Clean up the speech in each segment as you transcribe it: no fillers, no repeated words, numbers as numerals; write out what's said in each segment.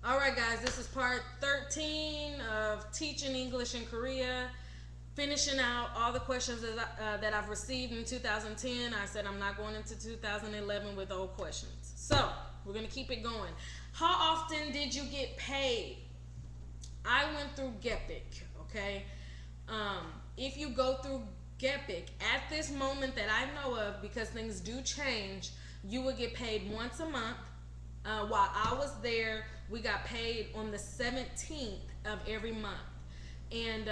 All right, guys, this is part 13 of teaching English in Korea. Finishing out all the questions that I've received in 2010. I said I'm not going into 2011 with old questions. So, we're going to keep it going. How often did you get paid? I went through GEPIC, okay? If you go through GEPIC, at this moment that I know of, because things do change, you would get paid once a month. While I was there, we got paid on the 17th of every month. And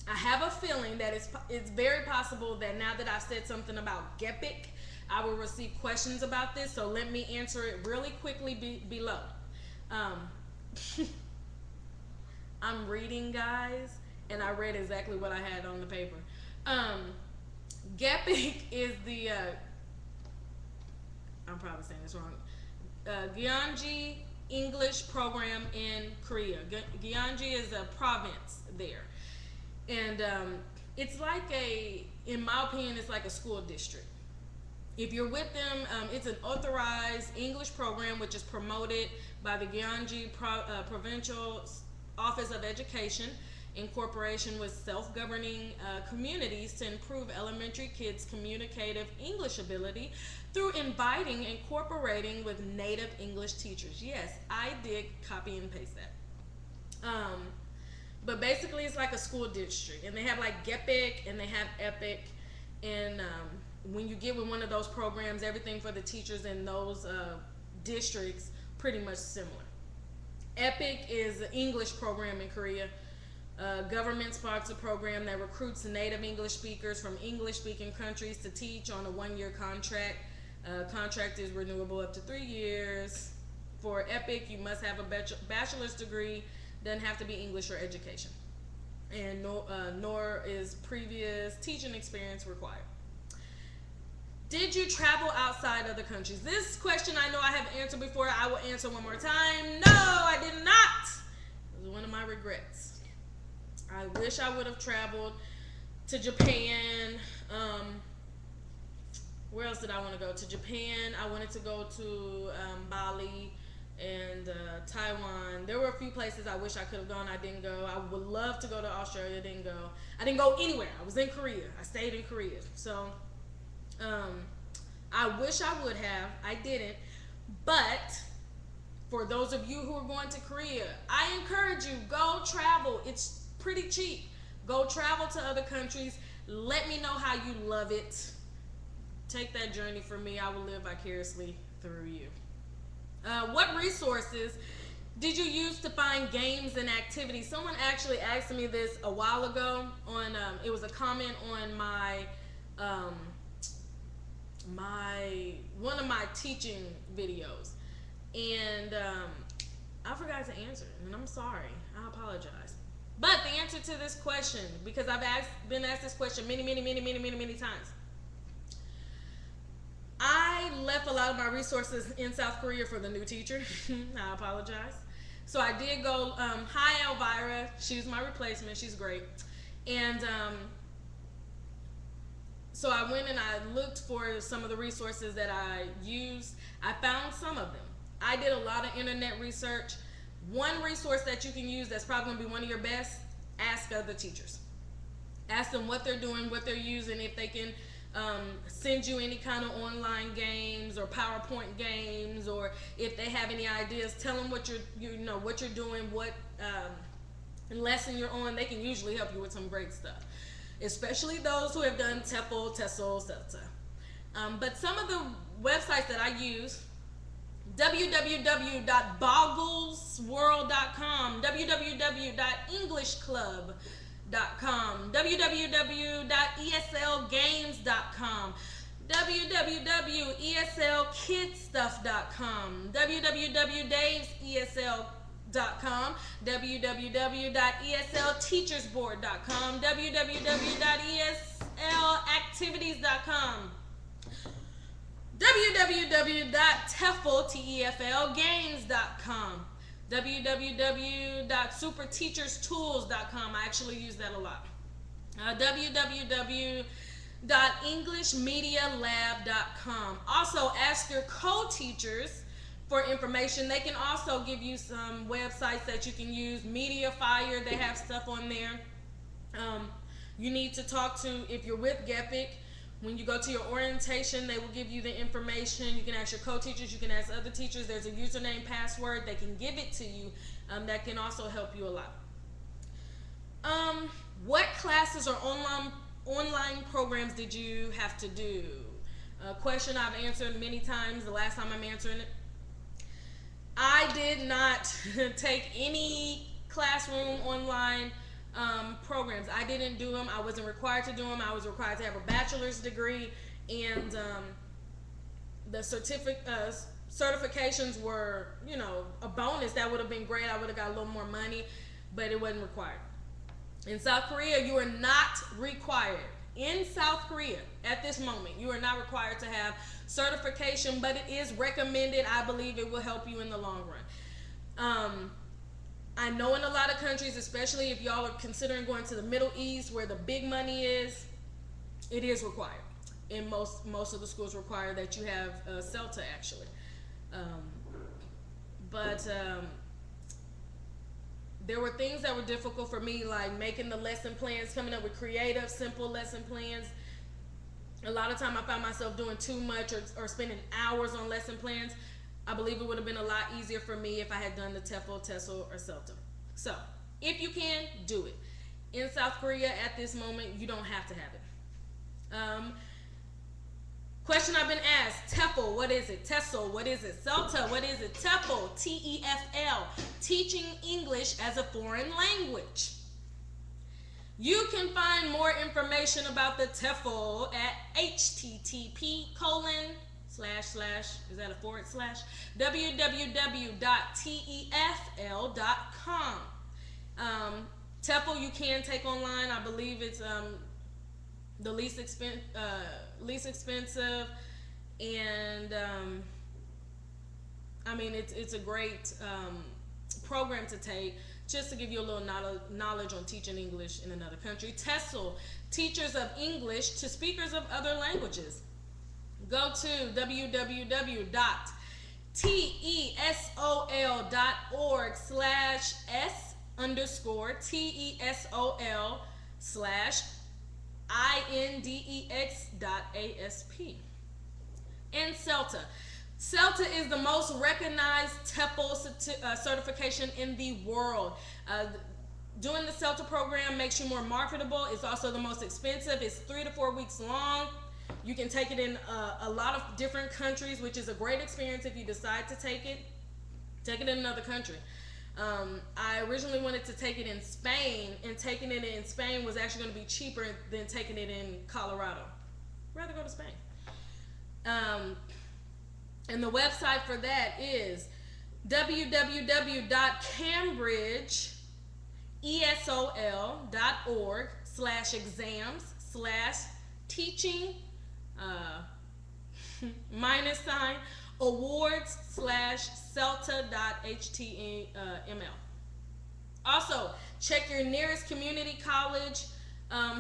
I have a feeling that it's very possible that now that I've said something about GEPIC, I will receive questions about this. So let me answer it really quickly below. I'm reading, guys, and I read exactly what I had on the paper. GEPIC is the I'm probably saying this wrong. Gyeonggi English program in Korea. Gyeonggi is a province there, and it's like in my opinion, it's like a school district. If you're with them, it's an authorized English program which is promoted by the Gyeonggi Provincial Office of Education in cooperation with self-governing communities to improve elementary kids' communicative English ability through inviting and incorporating with native English teachers. Yes, I did copy and paste that. But basically it's like a school district, and they have like GEPIC and they have EPIC, and when you get with one of those programs, everything for the teachers in those districts pretty much similar. EPIC is an English program in Korea. Government-sponsored program that recruits native English speakers from English-speaking countries to teach on a one-year contract. Contract is renewable up to 3 years. For EPIC, you must have a bachelor's degree. Doesn't have to be English or education, and nor is previous teaching experience required. Did you travel outside other countries? This question I know I have answered before. I will answer one more time. No, I did not. It was one of my regrets. I wish I would have traveled to Japan. Where else did I want to go? To Japan. I wanted to go to Bali and Taiwan. There were a few places I wish I could have gone. I didn't go. I would love to go to Australia. Didn't go. I didn't go anywhere. I was in Korea. I stayed in Korea. So I wish I would have. I didn't. But for those of you who are going to Korea, I encourage you, go travel. It's pretty cheap. Go travel to other countries. Let me know how you love it. Take that journey for me. I will live vicariously through you. What resources did you use to find games and activities? Someone actually asked me this a while ago on it was a comment on my one of my teaching videos, and I forgot to answer it, and I'm sorry. I apologize. But the answer to this question, because I've been asked this question many times. I left a lot of my resources in South Korea for the new teacher. I apologize. So I did go, hi Elvira, she's my replacement, she's great. And so I went and I looked for some of the resources that I used. I found some of them. I did a lot of internet research. One resource that you can use that's probably going to be one of your best, ask other teachers. Ask them what they're doing, what they're using, if they can send you any kind of online games or PowerPoint games, or if they have any ideas, tell them what you're doing, what lesson you're on. They can usually help you with some great stuff, especially those who have done TEFL, TESOL, etc. But some of the websites that I use: www.bogglesworld.com, www.englishclub.com, www.eslgames.com, www.eslkidstuff.com, www.davesesl.com, www.eslteachersboard.com, www.eslactivities.com, www.teflgames.com, www.superteacherstools.com. I actually use that a lot. www.englishmedialab.com. Also, ask your co-teachers for information. They can also give you some websites that you can use. Mediafire, they have stuff on there. You need to talk to, if you're with GEPIC, when you go to your orientation, they will give you the information. You can ask your co-teachers, you can ask other teachers. There's a username, password. They can give it to you. That can also help you a lot. What classes or online programs did you have to do? A question I've answered many times. The last time I'm answering it, I did not take any classroom online programs. I didn't do them. I wasn't required to do them. I was required to have a bachelor's degree, and the certifications were, you know, a bonus. That would have been great. I would have got a little more money, but it wasn't required. In South Korea, you are not required. In South Korea, at this moment, you are not required to have certification, but it is recommended. I believe it will help you in the long run. I know in a lot of countries, especially if y'all are considering going to the Middle East where the big money is, it is required. And most of the schools require that you have CELTA, actually. There were things that were difficult for me, like making the lesson plans, coming up with creative, simple lesson plans. A lot of time I found myself doing too much or spending hours on lesson plans. I believe it would have been a lot easier for me if I had done the TEFL, TESOL, or CELTA. So, if you can, do it. In South Korea, at this moment, you don't have to have it. Question I've been asked: TEFL, what is it? TESOL, what is it? CELTA, what is it? TEFL, TEFL, Teaching English as a Foreign Language. You can find more information about the TEFL at http:// is that a / www.tefl.com. TEFL you can take online. I believe it's the least expensive, and I mean it's a great program to take, just to give you a little knowledge on teaching English in another country. TESOL, Teachers of English to Speakers of Other Languages. Go to www.tesol.org/index.asp. And CELTA. CELTA is the most recognized TEFL certification in the world. Doing the CELTA program makes you more marketable. It's also the most expensive. It's 3 to 4 weeks long. You can take it in a lot of different countries, which is a great experience if you decide to take it. Take it in another country. I originally wanted to take it in Spain, and taking it in Spain was actually going to be cheaper than taking it in Colorado. I'd rather go to Spain. And the website for that is www.cambridgeesol.org/exams/teaching -awards/celta.html. Also, check your nearest community college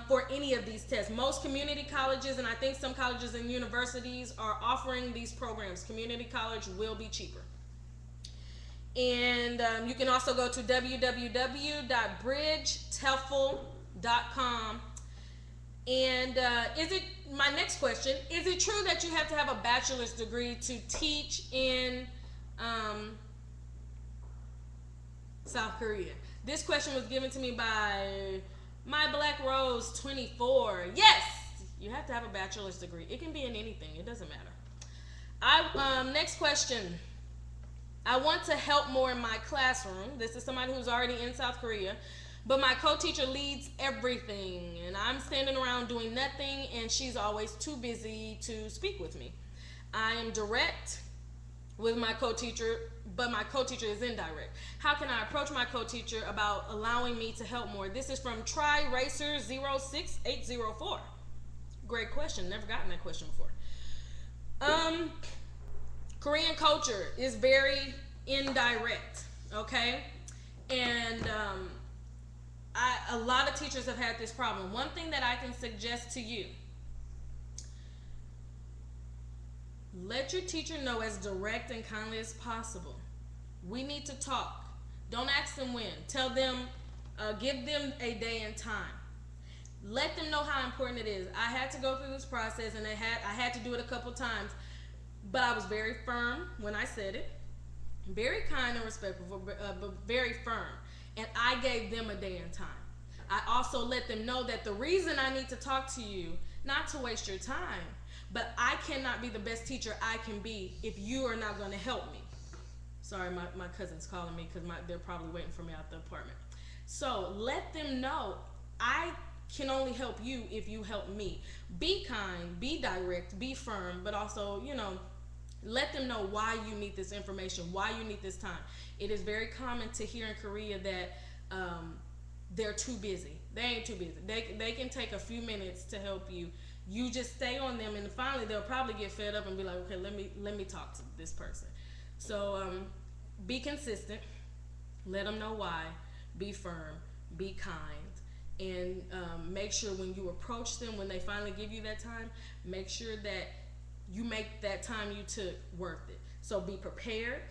for any of these tests. Most community colleges, and I think some colleges and universities, are offering these programs. Community college will be cheaper. And you can also go to www.bridgetefl.com. And my next question, is it true that you have to have a bachelor's degree to teach in South Korea? This question was given to me by My Black Rose 24. Yes, you have to have a bachelor's degree. It can be in anything. It doesn't matter. Next question. I want to help more in my classroom. This is somebody who's already in South Korea, but my co-teacher leads everything, and I'm standing around doing nothing, and she's always too busy to speak with me. I am direct with my co-teacher, but my co-teacher is indirect. How can I approach my co-teacher about allowing me to help more? This is from TryRacer06804. Great question. Never gotten that question before. Korean culture is very indirect, okay? And a lot of teachers have had this problem. One thing that I can suggest to you, Let your teacher know as direct and kindly as possible. We need to talk. Don't ask them when. Tell them, give them a day and time. Let them know how important it is. I had to go through this process, and I had to do it a couple times, but I was very firm when I said it, very kind and respectful, but very firm. And I gave them a day and time. I also let them know that the reason I need to talk to you, not to waste your time, but I cannot be the best teacher I can be if you are not going to help me. Sorry, my cousin's calling me because they're probably waiting for me out the apartment. So let them know I can only help you if you help me. Be kind, be direct, be firm, but also, let them know why you need this information, why you need this time. It is very common to hear in Korea that they're too busy. They ain't too busy. They can take a few minutes to help you. You just stay on them, and finally they'll probably get fed up and be like, okay, let me talk to this person. So be consistent. Let them know why. Be firm. Be kind. And make sure when you approach them, when they finally give you that time, make sure that you make that time you took worth it. So be prepared.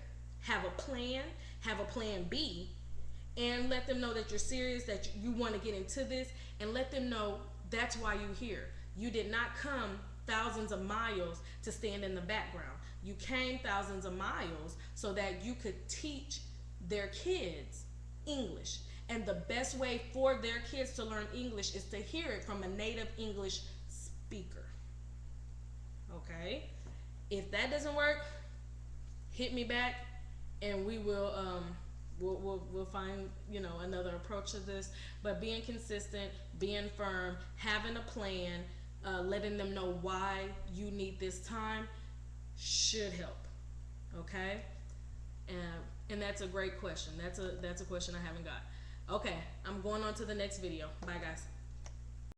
Have a plan. Have a plan B. And let them know that you're serious, that you want to get into this, and let them know that's why you're here. You did not come thousands of miles to stand in the background. You came thousands of miles so that you could teach their kids English. And the best way for their kids to learn English is to hear it from a native English speaker. Okay? If that doesn't work, hit me back and we will we'll find another approach to this. But being consistent, being firm, having a plan, letting them know why you need this time should help. Okay, and that's a great question. That's a question I haven't got. Okay, I'm going on to the next video. Bye guys.